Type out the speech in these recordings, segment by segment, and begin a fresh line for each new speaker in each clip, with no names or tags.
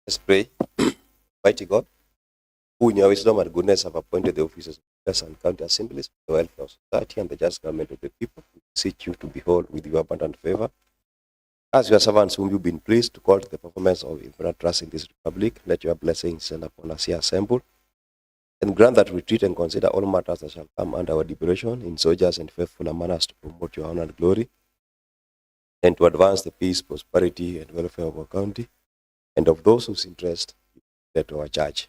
Let's pray. Mighty God, who in your wisdom and goodness have appointed the officers of churches and county assemblies for the welfare of society and the just government of the people, we beseech you to behold with your abundant favor. As your servants whom you've been pleased to call to the performance of important trust in this republic, let your blessings descend upon us here assembled, and grant that we treat and consider all matters that shall come under our deliberation in so just and faithful manners to promote your honor and glory, and to advance the peace, prosperity, and welfare of our county, and of those whose interest you declare to our church.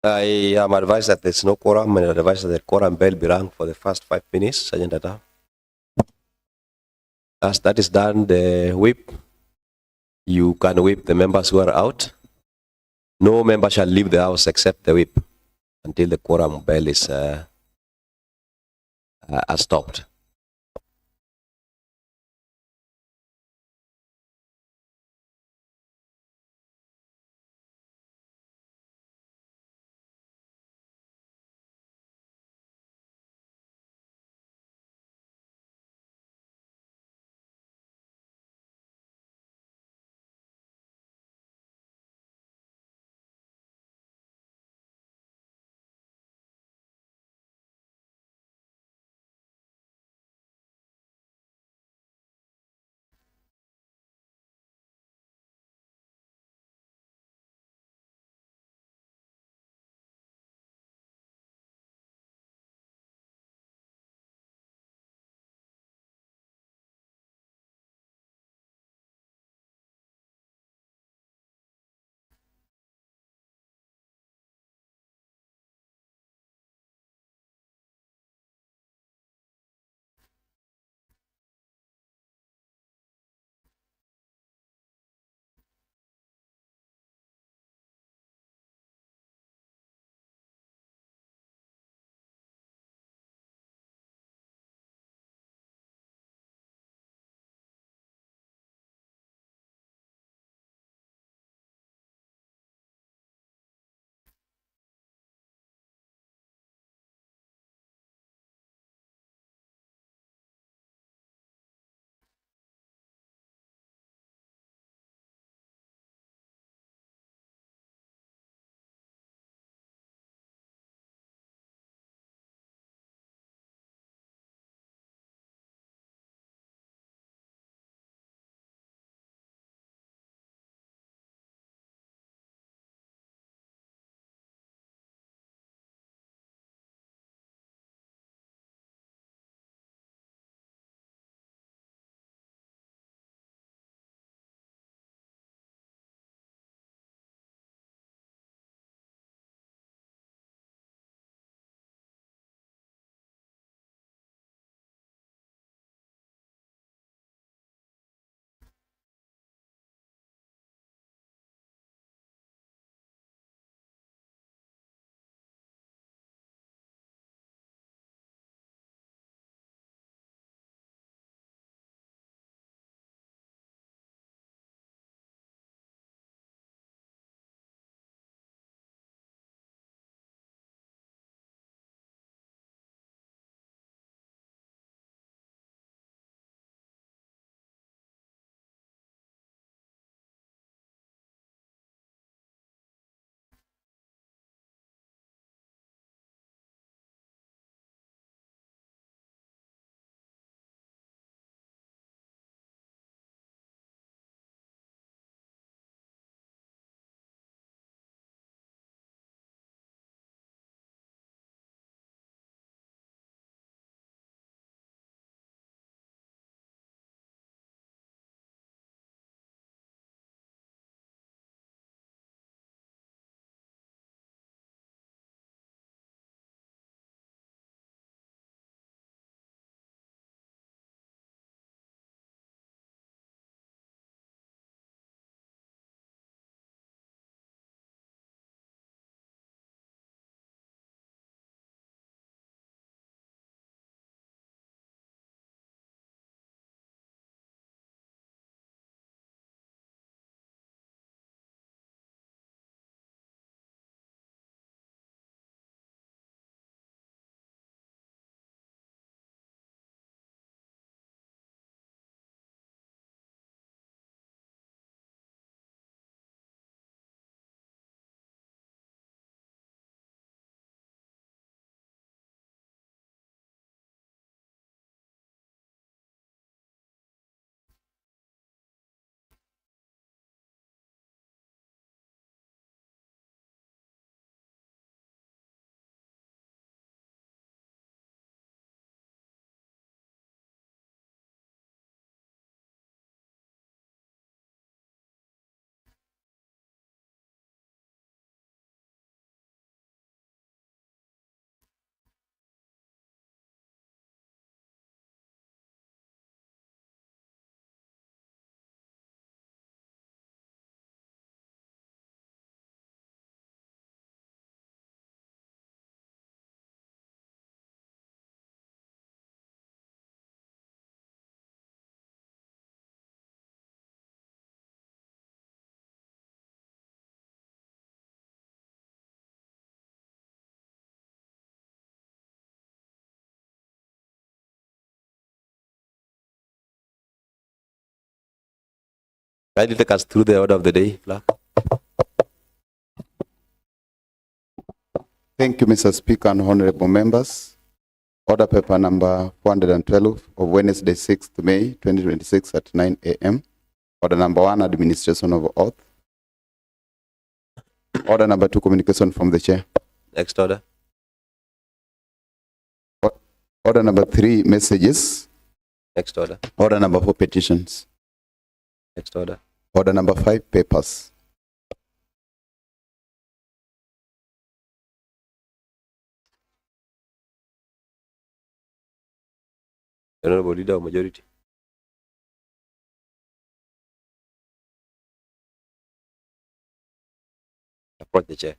I am advised that there's no quorum and advised that the quorum bell be rung for the first 5 minutes. Sergeant Data. As that is done, the whip, you can whip the members who are out. No member shall leave the house except the whip until the quorum bell is stopped. Kindly take us through the order of the day, Clerk.
Thank you, Mr. Speaker and honorable members. Order paper number 412 of Wednesday, 6th May 2026 at 9 a.m. Order number 1, administration of oath. Order number 2, communication from the chair.
Next order.
Order number 3, messages.
Next order.
Order number 4, petitions.
Next order.
Order number 5, papers.
Honorable Leader of Majority. Approach the chair.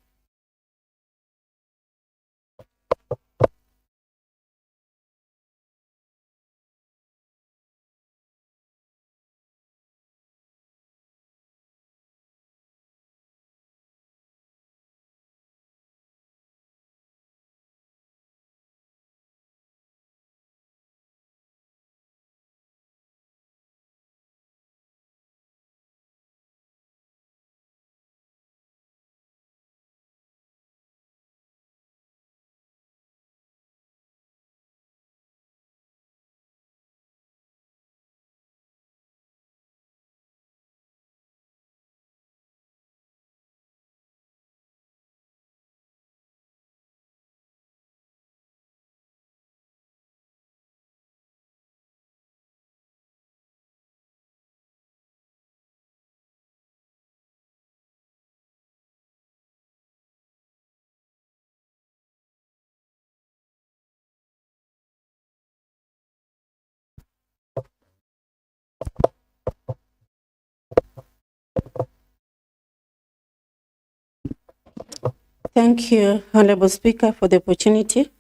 Thank you, Honorable Speaker, for the opportunity.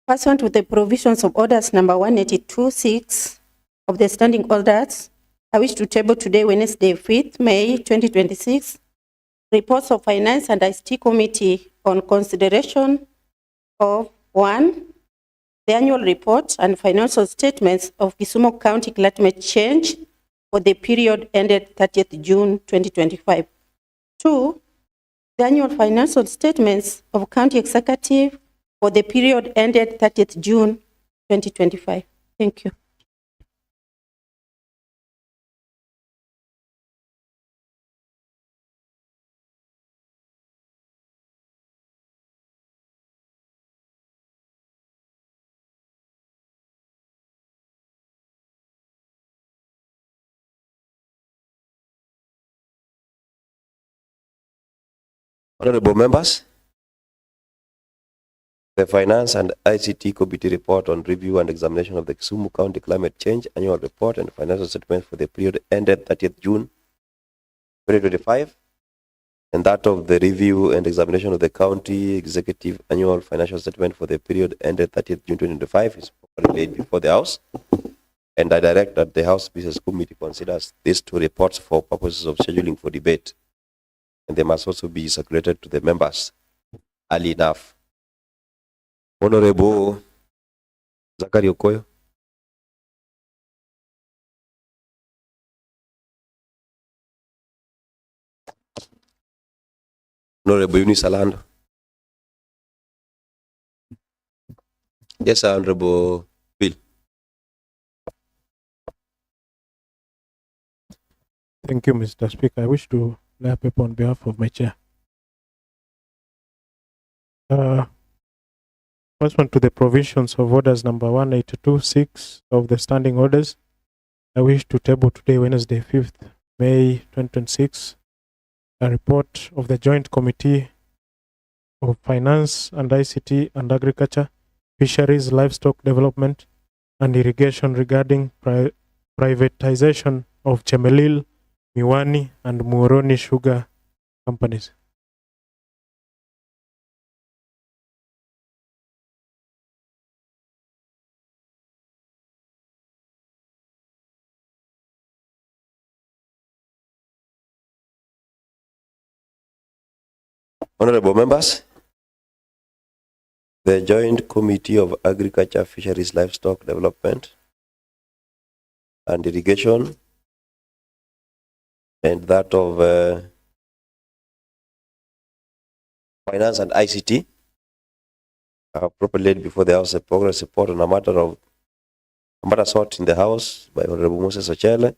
Pursuant to the provisions of orders number 182.6 of the standing orders, I wish to table today, Wednesday, 5th May 2026, reports of Finance and ICT Committee on consideration of 1, the annual report and financial statements of Kisumu County Climate Change for the period ended 30th June 2025. 2, the annual financial statements of County Executive for the period ended 30th June 2025. Thank you.
Honorable members, the Finance and ICT Committee report on review and examination of the Kisumu County Climate Change annual report and financial statement for the period ended 30th June 2025, and that of the review and examination of the County Executive annual financial statement for the period ended 30th June 2025 is properly laid before the House, and I direct that the House Business Committee considers these two reports for purposes of scheduling for debate, and they must also be circulated to the members early enough. Honorable Zachary Okoyo. Honorable Eunice Alando. Yes, Honorable Bill.
Thank you, Mr. Speaker. I wish to lay a paper on behalf of my chair. Pursuant to the provisions of orders number 182.6 of the standing orders, I wish to table today, Wednesday, 5th May 2026, a report of the Joint Committee of Finance and ICT and Agriculture, Fisheries, Livestock Development and Irrigation regarding privatization of Chemelil, Miwani and Muhoroni sugar companies.
Honorable members, the Joint Committee of Agriculture, Fisheries, Livestock Development and Irrigation and that of Finance and ICT. I have properly laid before the House a progress report on a matter sought in the House by Honorable Moses Ochele,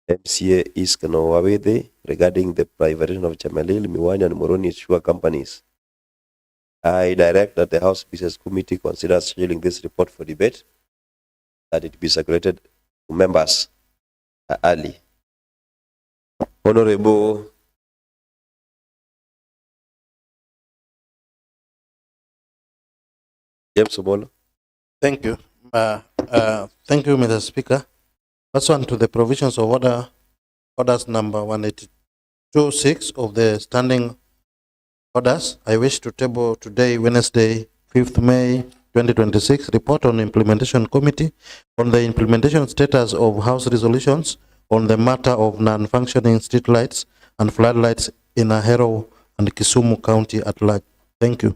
MCA East Kanowawede, regarding the privatization of Chemelil, Miwani and Moroni Sugar Companies. I direct that the House Business Committee considers scheduling this report for debate, that it be circulated to members early. Honorable James Omolo.
Thank you. Thank you, Mr. Speaker. Pursuant to the provisions of orders number 182.6 of the standing orders, I wish to table today, Wednesday, 5th May 2026, report on implementation committee on the implementation status of House resolutions on the matter of non-functioning street lights and floodlights in Ahero and Kisumu County at large. Thank you.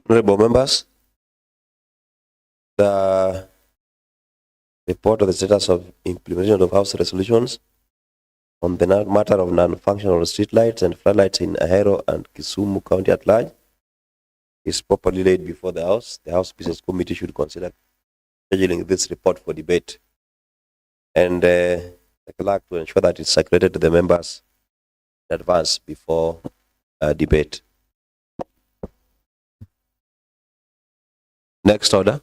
Honorable members, the report of the status of implementation of House resolutions on the matter of non-functional streetlights and floodlights in Ahero and Kisumu County at large is properly laid before the House. The House Business Committee should consider scheduling this report for debate, and the clerk to ensure that it's circulated to the members in advance before debate. Next order.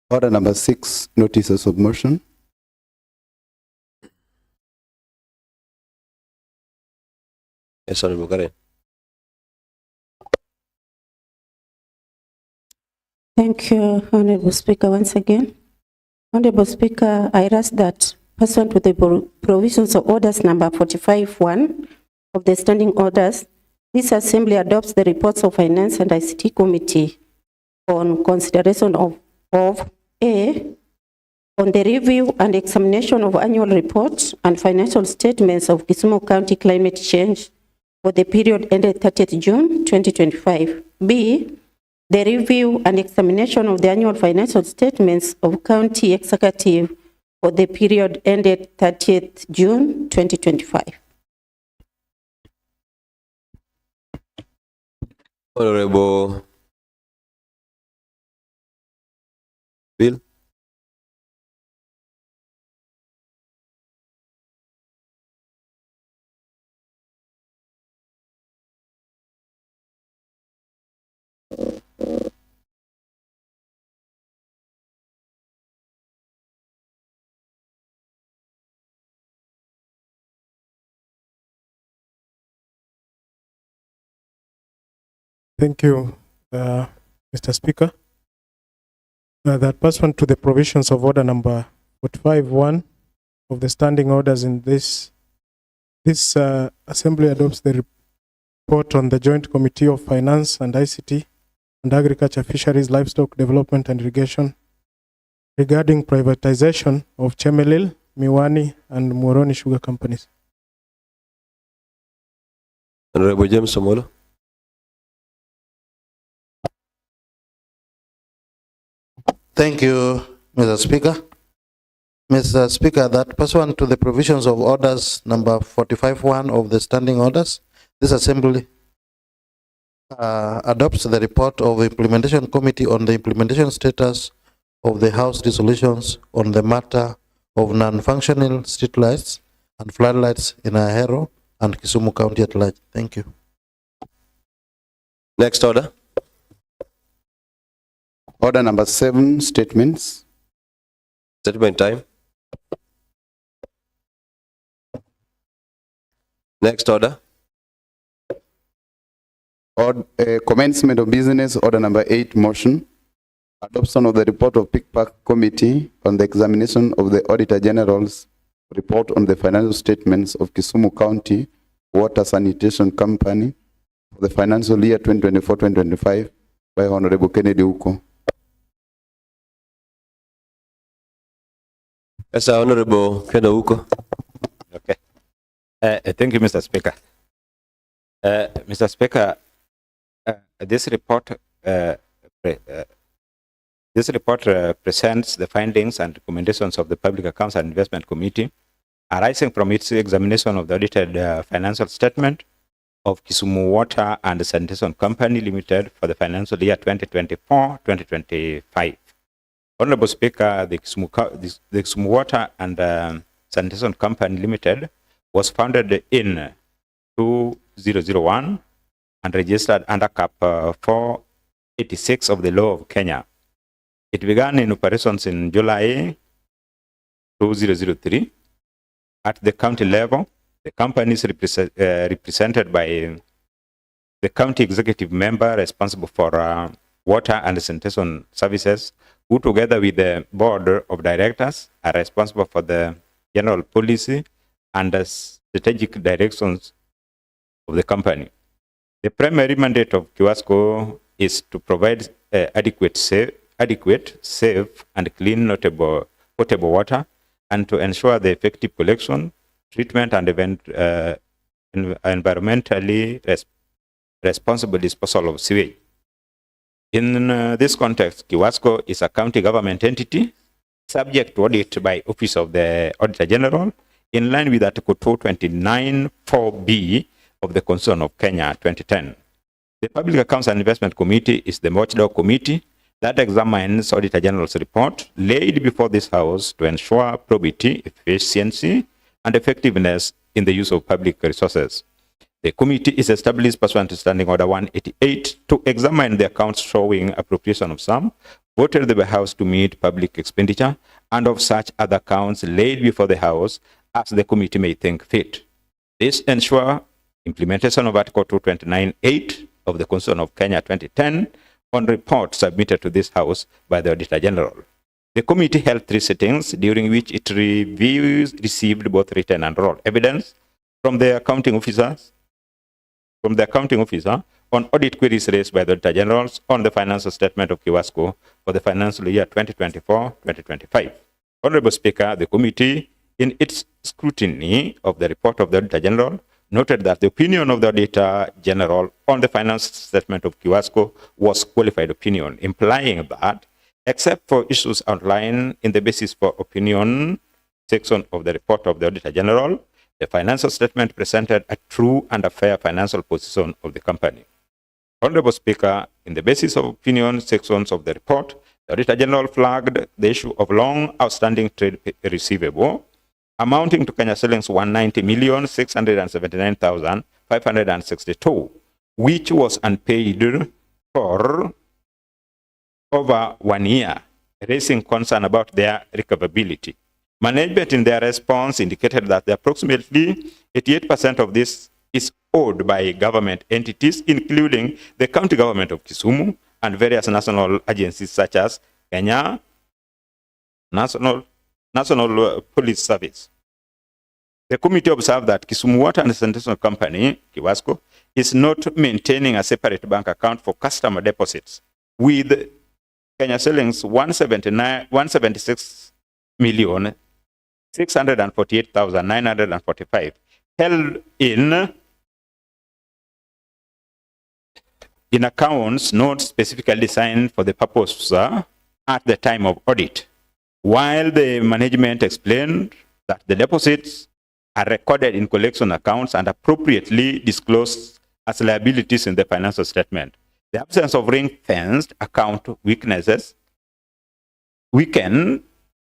Order number 6, notices of motion.
Yes, Honorable Karen.
Thank you, Honorable Speaker, once again. Honorable Speaker, I ask that pursuant to the provisions of orders number 45.1 of the standing orders, this Assembly adopts the reports of Finance and ICT Committee on consideration of A, on the review and examination of annual reports and financial statements of Kisumu County climate change for the period ended 30th June 2025. B, the review and examination of the annual financial statements of County Executive for the period ended 30th June 2025.
Honorable Bill.
Thank you, Mr. Speaker. That pursuant to the provisions of order number 45.1 of the standing orders in this Assembly adopts the report on the Joint Committee of Finance and ICT and Agriculture, Fisheries, Livestock Development and Irrigation regarding privatization of Chemelil, Miwani and Moroni Sugar Companies.
Honorable James Omolo.
Thank you, Mr. Speaker. Mr. Speaker, that pursuant to the provisions of orders number 45.1 of the standing orders, this Assembly adopts the report of the Implementation Committee on the implementation status of the House resolutions on the matter of non-functional streetlights and floodlights in Ahero and Kisumu County at large. Thank you.
Next order.
Order number 7, statements.
Statement time. Next order.
Commencement of business, order number 8, motion. Adoption of the report of PICPAC Committee on the examination of the Auditor General's report on the financial statements of Kisumu County Water Sanitation Company for the financial year 2024-2025 by Honorable Kennedy Uko.
Yes, Honorable Kenouko.
Okay. Thank you, Mr. Speaker. Mr. Speaker, this report presents the findings and recommendations of the Public Accounts and Investment Committee arising from its examination of the audited financial statement of Kisumu Water and Sanitation Company Limited for the financial year 2024-2025. Honorable Speaker, the Kisumu Water and Sanitation Company Limited was founded in 2001 and registered under Cap 486 of the law of Kenya. It began in operations in July 2003. At the county level, the company is represented by the county executive member responsible for water and sanitation services, who together with the board of directors are responsible for the general policy and the strategic directions of the company. The primary mandate of Kiwasco is to provide adequate, safe, and clean potable water, and to ensure the effective collection, treatment, and environmentally responsible disposal of sewage. In this context, Kiwasco is a county government entity subject to audit by Office of the Auditor General in line with Article 229(4)(b) of the Constitution of Kenya 2010. The Public Accounts and Investment Committee is the watchdog committee that examines Auditor General's report laid before this House to ensure probity, efficiency, and effectiveness in the use of public resources. The committee is established pursuant to Standing Order 188 to examine the accounts showing appropriation of sum voted by the House to meet public expenditure and of such other accounts laid before the House as the committee may think fit. This ensures implementation of Article 229(8) of the Constitution of Kenya 2010 on report submitted to this House by the Auditor General. The committee held 3 sittings during which it received both written and oral evidence from the accounting officer on audit queries raised by the Auditor General on the financial statement of Kiwasco for the financial year 2024-2025. Honorable Speaker, the committee, in its scrutiny of the report of the Auditor General, noted that the opinion of the Auditor General on the financial statement of Kiwasco was qualified opinion, implying that, except for issues outlined in the basis for opinion section of the report of the Auditor General, the financial statement presented a true and a fair financial position of the company. Honorable Speaker, in the basis of opinion sections of the report, the Auditor General flagged the issue of long outstanding trade receivable amounting to Kenya shillings 190,679,562, which was unpaid for over 1 year, raising concern about their recoverability. Management in their response indicated that approximately 88% of this is owed by government entities, including the county government of Kisumu and various national agencies such as Kenya National Police Service. The committee observed that Kisumu Water and Sanitation Company, Kiwasco, is not maintaining a separate bank account for customer deposits, with Kenya shillings 176,648,945 held in accounts not specifically designed for the purpose at the time of audit, while the management explained that the deposits are recorded in collection accounts and appropriately disclosed as liabilities in the financial statement. The absence of ring-fenced account weaken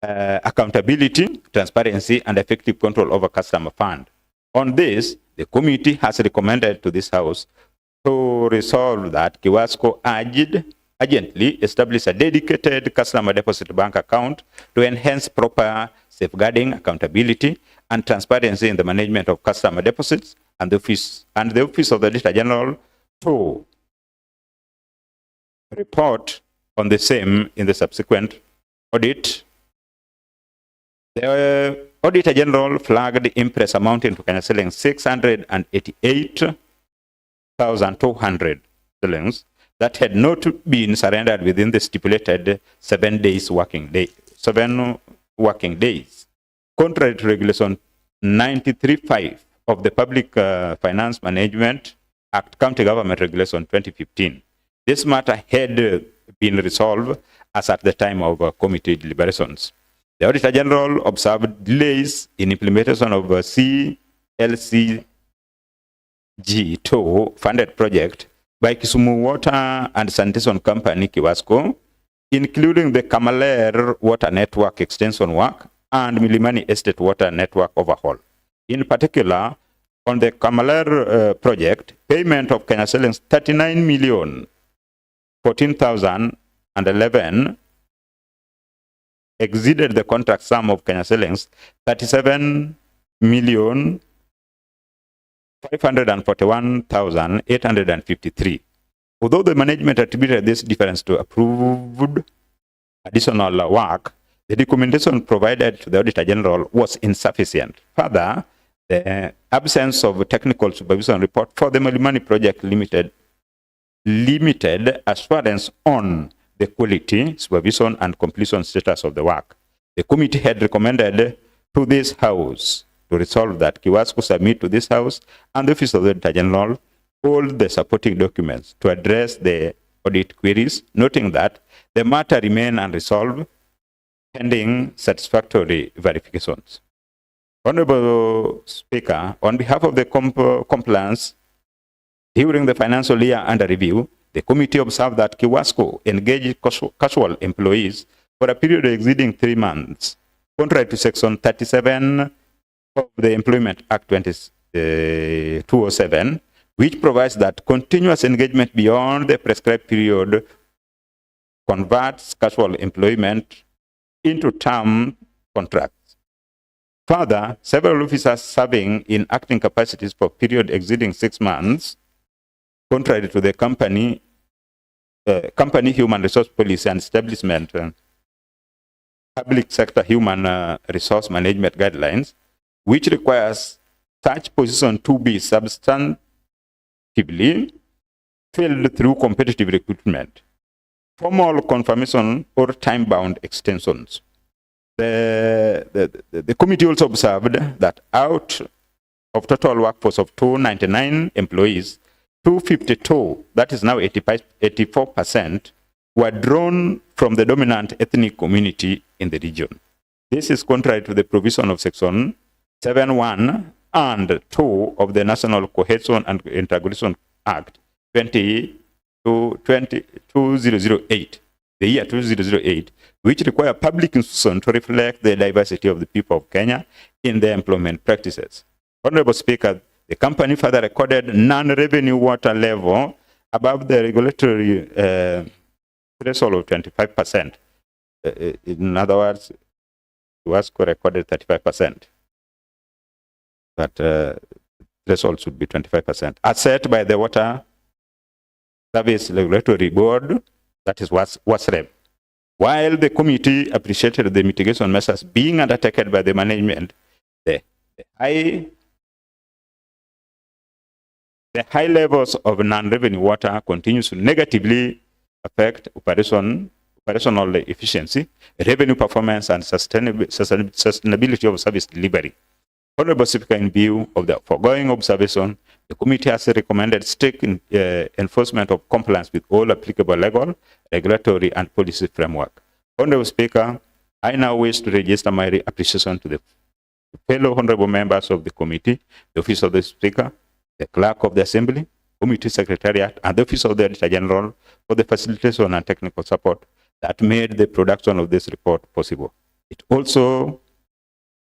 accountability, transparency, and effective control over customer fund. On this, the committee has recommended to this House to resolve that Kiwasco urgently establish a dedicated customer deposit bank account to enhance proper safeguarding, accountability, and transparency in the management of customer deposits, and the Office of the Auditor General to report on the same in the subsequent audit. The Auditor General flagged interest amounting to Kenya shillings 688,200 shillings that had not been surrendered within the stipulated 7 working days. contrary to Regulation 93.5 of the Public Finance Management Act, County Government Regulation 2015. This matter had been resolved as at the time of committee deliberations. The Auditor General observed delays in implementation of CLCG2 funded project by Kisumu Water and Sanitation Company, Kiwasco, including the Kamaler Water Network extension work and Milimani Estate Water Network overhaul. In particular, on the Kamaler project, payment of Kenya shillings 39,014,011 exceeded the contract sum of Kenya shillings 37,541,853. Although the management attributed this difference to approved additional work, the documentation provided to the Auditor General was insufficient. Further, the absence of a technical supervision report for the Milimani project limited assurance on the quality, supervision, and completion status of the work. The committee had recommended to this House to resolve that Kiwasco submit to this House and the Office of the Auditor General all the supporting documents to address the audit queries, noting that the matter remain unresolved pending satisfactory verifications. Honorable Speaker, on behalf of the compliance, during the financial year under review, the committee observed that Kiwasco engaged casual employees for a period exceeding 3 months, contrary to Section 37 of the Employment Act 207, which provides that continuous engagement beyond the prescribed period converts casual employment into term contracts. Further, several officers serving in acting capacities for period exceeding 6 months, contrary to the company human resource policy and establishment public sector human resource management guidelines, which requires such position to be substantively filled through competitive recruitment, formal confirmation, or time-bound extensions. The committee also observed that out of total workforce of 299 employees, 252, that is now 84%, were drawn from the dominant ethnic community in the region. This is contrary to the provision of Section 7.1 and 2 of the National Cohesion and Integration Act 2008, the year 2008, which require public institutions to reflect the diversity of the people of Kenya in their employment practices. Honorable Speaker, the company further recorded non-revenue water level above the regulatory threshold of 25%. In other words, Kiwasco recorded 35%. But threshold should be 25%. As set by the Water Service Regulatory Board, that is WASREB. While the committee appreciated the mitigation measures being undertaken by the management, the high levels of non-revenue water continues to negatively affect operational efficiency, revenue performance, and sustainability of service delivery. Honorable Speaker, in view of the foregoing observation, the committee has recommended strict enforcement of compliance with all applicable legal, regulatory, and policy framework. Honorable Speaker, I now wish to register my appreciation to the fellow honorable members of the committee, the Office of the Speaker, the Clerk of the Assembly, Committee Secretariat, and the Office of the Auditor General for the facilitation and technical support that made the production of this report possible.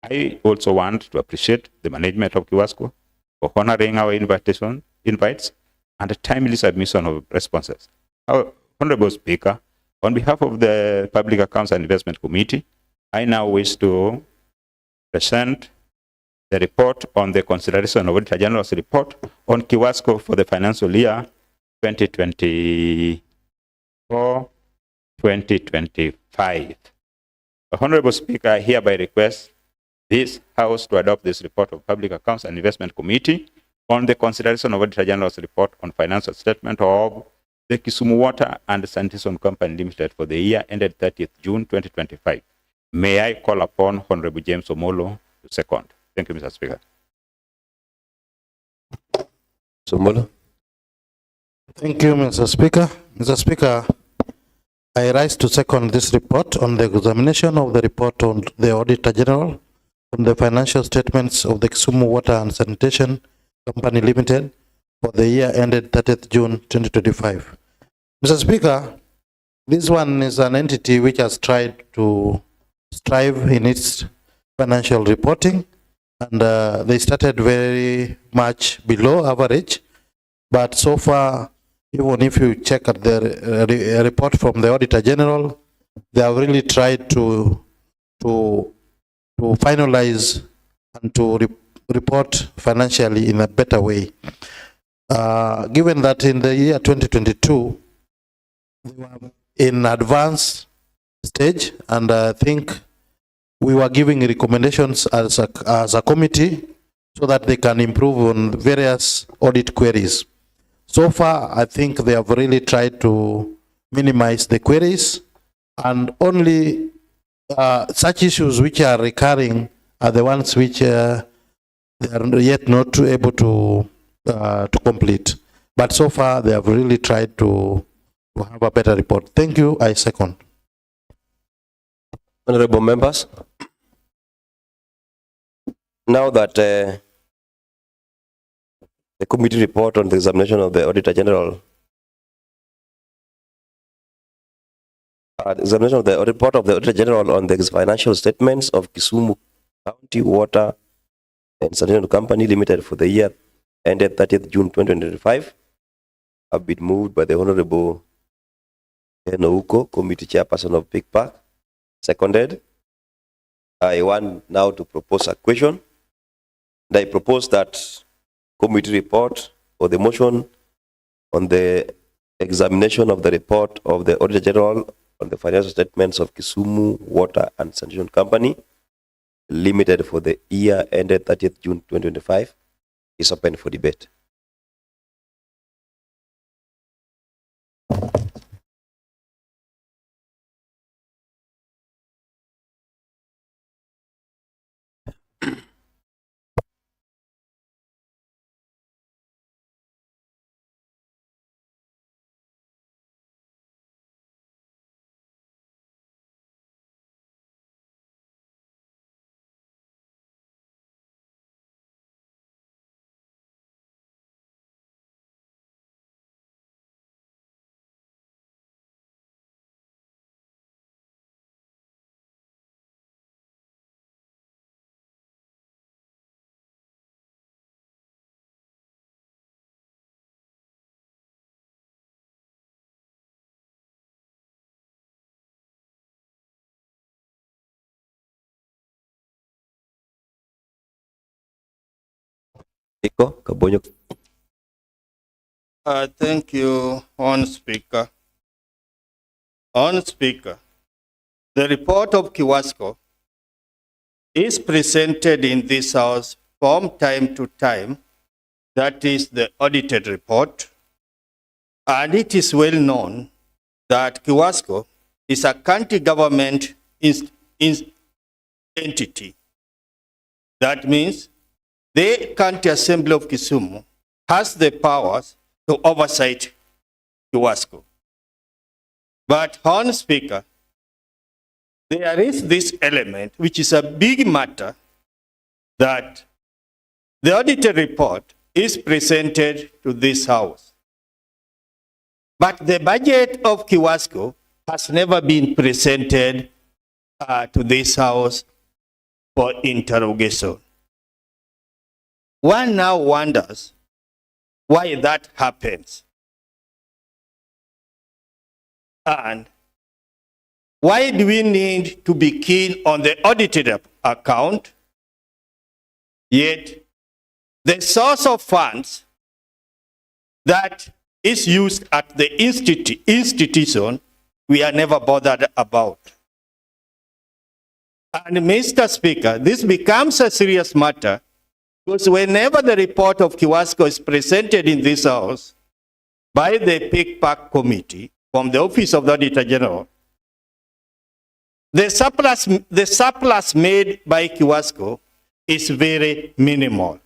I also want to appreciate the management of Kiwasco for honoring our invites and the timely submission of responses. Honorable Speaker, on behalf of the Public Accounts and Investment Committee, I now wish to present the report on the consideration of Auditor General's report on Kiwasco for the financial year 2024-2025. Honorable Speaker, I hereby request this House to adopt this report of Public Accounts and Investment Committee on the consideration of Auditor General's report on financial statement of the Kisumu Water and Sanitation Company Limited for the year ended 30th June 2025. May I call upon Honorable James Omolo to second. Thank you, Mr. Speaker.
Somola.
Thank you, Mr. Speaker. Mr. Speaker, I rise to second this report on the examination of the report on the Auditor General on the financial statements of the Kisumu Water and Sanitation Company Limited for the year ended 30th June 2025. Mr. Speaker, this one is an entity which has tried to strive in its financial reporting, and they started very much below average, but so far, even if you check at the report from the Auditor General, they have really tried to finalize and to report financially in a better way. Given that in the year 2022, they were in advanced stage, and I think we were giving recommendations as a committee so that they can improve on various audit queries. So far, I think they have really tried to minimize the queries, and only such issues which are recurring are the ones which they are yet not able to complete. But so far, they have really tried to have a better report. Thank you. I second.
Honorable members, now that the committee report on the examination of the Auditor General, examination of the report of the Auditor General on the financial statements of Kisumu County Water and Sanitation Company Limited for the year ended 30th June 2025, have been moved by the Honorable Enouko, Committee Chairperson of Big Park. Seconded. I want now to propose a question. And I propose that committee report or the motion on the examination of the report of the Auditor General on the financial statements of Kisumu Water and Sanitation Company Limited for the year ended 30th June 2025 is open for debate. Iko Kabonyo.
Thank you, Honourable Speaker. Honourable Speaker, the report of Kiwasco is presented in this House from time to time. That is the audited report. And it is well known that Kiwasco is a county government entity. That means the County Assembly of Kisumu has the powers to oversight Kiwasco. But, Honourable Speaker, there is this element, which is a big matter, that the audited report is presented to this House. But the budget of Kiwasco has never been presented to this House for interrogation. One now wonders why that happens. And why do we need to be keen on the audited account, yet the source of funds that is used at the institution, we are never bothered about. And Mr. Speaker, this becomes a serious matter because whenever the report of Kiwasco is presented in this House by the Pick Pack Committee from the Office of the Auditor General, the surplus made by Kiwasco is very minimal.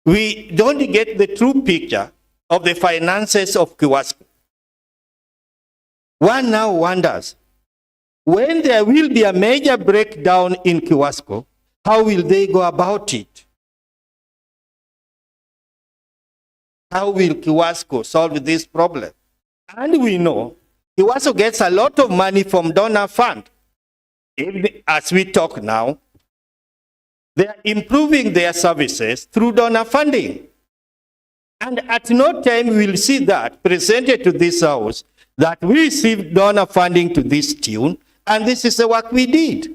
We don't get the true picture of the finances of Kiwasco. One now wonders, when there will be a major breakdown in Kiwasco, how will they go about it? How will Kiwasco solve this problem? And we know Kiwasco gets a lot of money from donor fund. As we talk now, they are improving their services through donor funding. And at no time we will see that presented to this house that we received donor funding to this tune, and this is the work we did.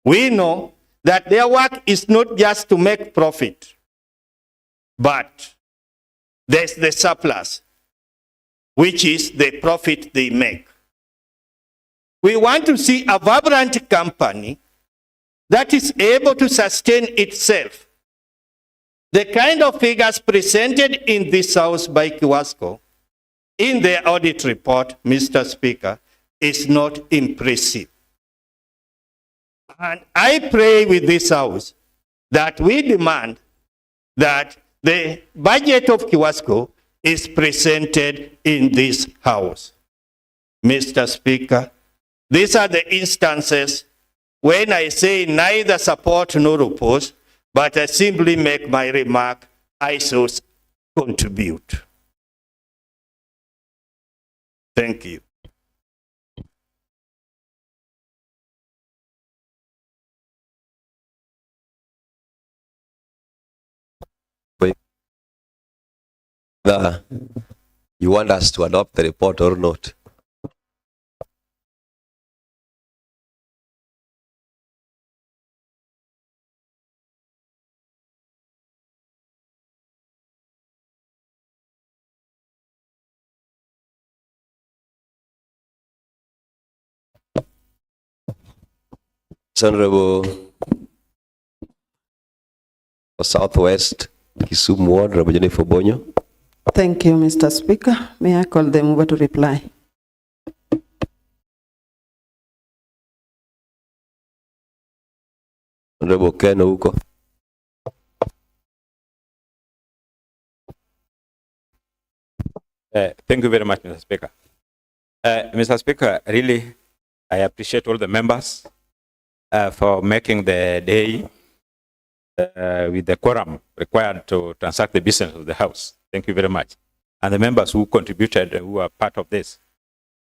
We know that their work is not just to make profit, but there's the surplus, which is the profit they make. We want to see a vibrant company that is able to sustain itself. The kind of figures presented in this house by Kiwasco in their audit report, Mr. Speaker, is not impressive. And I pray with this house that we demand that the budget of Kiwasco is presented in this house. Mr. Speaker, these are the instances when I say neither support nor oppose, but I simply make my remark, I so contribute. Thank you.
You want us to adopt the report or not? Honorable Southwest Kisumu Ward, Honorable Jennifer Bonyo.
Thank you, Mr. Speaker. May I call the mover to reply?
Honorable Ken Ouko.
Thank you very much, Mr. Speaker. Mr. Speaker, really, I appreciate all the members for making the day with the quorum required to transact the business of the House. Thank you very much. And the members who contributed, who are part of this.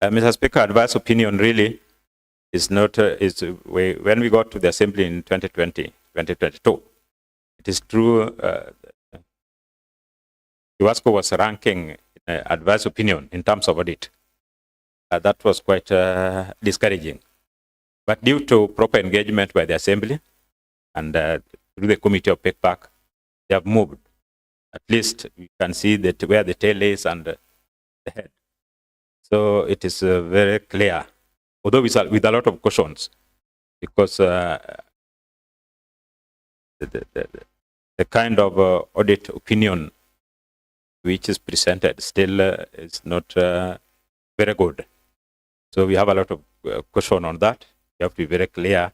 Mr. Speaker, advice opinion really is not, when we got to the Assembly in 2022, it is true, Kiwasco was ranking advice opinion in terms of audit. That was quite discouraging. But due to proper engagement by the Assembly and through the Committee of PECPAC, they have moved. At least you can see that where the tail is and the head. So it is very clear, although with a lot of cautions, because the kind of audit opinion which is presented still is not very good. So we have a lot of caution on that. You have to be very clear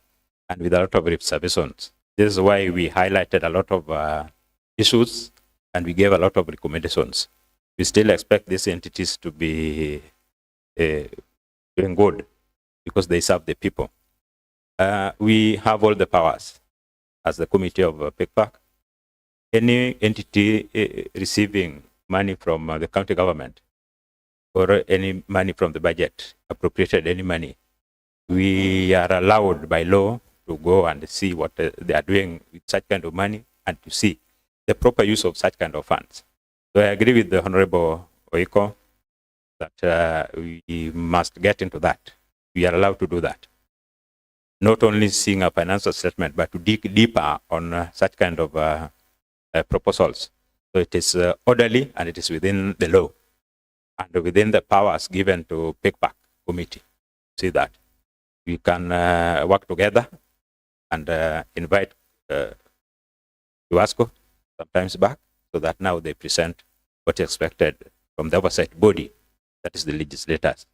and with a lot of reservations. This is why we highlighted a lot of issues and we gave a lot of recommendations. We still expect these entities to be doing good because they serve the people. We have all the powers as the Committee of PECPAC. Any entity receiving money from the county government or any money from the budget, appropriated any money, we are allowed by law to go and see what they are doing with such kind of money and to see the proper use of such kind of funds. So I agree with the Honorable Oiko that we must get into that. We are allowed to do that. Not only seeing a financial statement, but to dig deeper on such kind of proposals. So it is orderly and it is within the law and within the powers given to PECPAC committee. See that. We can work together and invite Kiwasco sometimes back so that now they present what is expected from the oversight body, that is the legislators.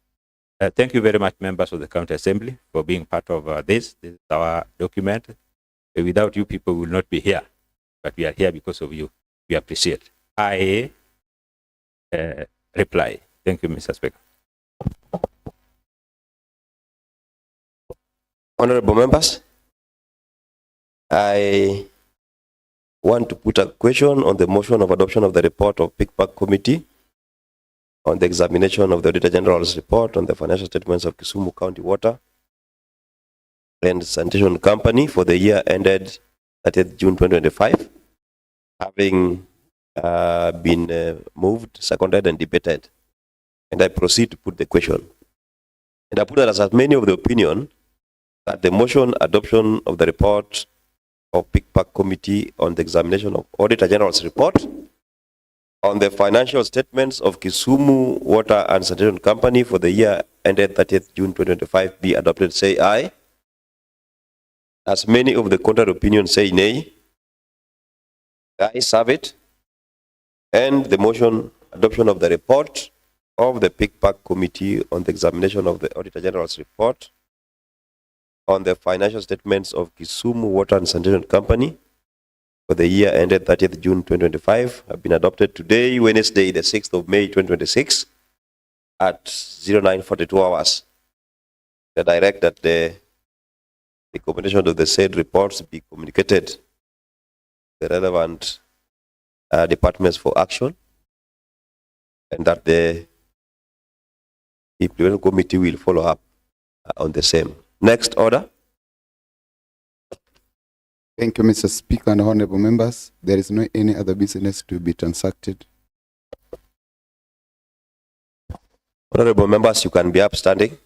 Thank you very much, members of the County Assembly, for being part of this. This is our document. Without you people, we will not be here. But we are here because of you. We appreciate. I reply. Thank you, Mr. Speaker.
Honorable members, I want to put a question on the motion of adoption of the report of PICPAC Committee on the examination of the Auditor General's report on the financial statements of Kisumu County Water and Sanitation Company for the year ended 30th June 2025, having been moved, seconded, and debated. And I proceed to put the question. And I put that as many of the opinion that the motion adoption of the report of PICPAC Committee on the examination of Auditor General's report on the financial statements of Kisumu Water and Sanitation Company for the year ended 30th June 2025 be adopted, say aye. As many of the contrary opinions say nay. The ayes have it. And the motion adoption of the report of the PICPAC Committee on the examination of the Auditor General's report on the financial statements of Kisumu Water and Sanitation Company for the year ended 30th June 2025 have been adopted today, Wednesday, the 6th of May 2026 at 09:42 hours. I direct that the combination of the said reports be communicated to the relevant departments for action, and that the implementing committee will follow up on the same. Next order.
Thank you, Mr. Speaker and honorable members. There is no any other business to be transacted.
Honorable members, you can be upstanding.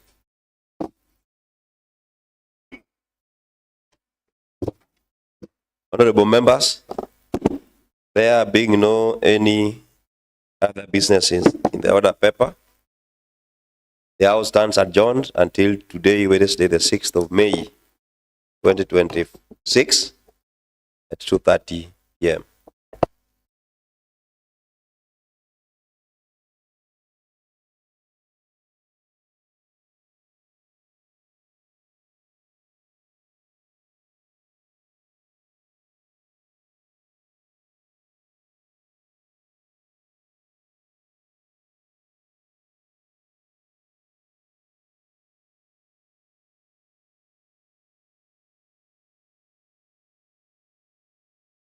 Honorable members, there being no any other businesses in the order paper, the House stands adjourned until today, Wednesday, the 6th of May, 2026 at 2:30 p.m.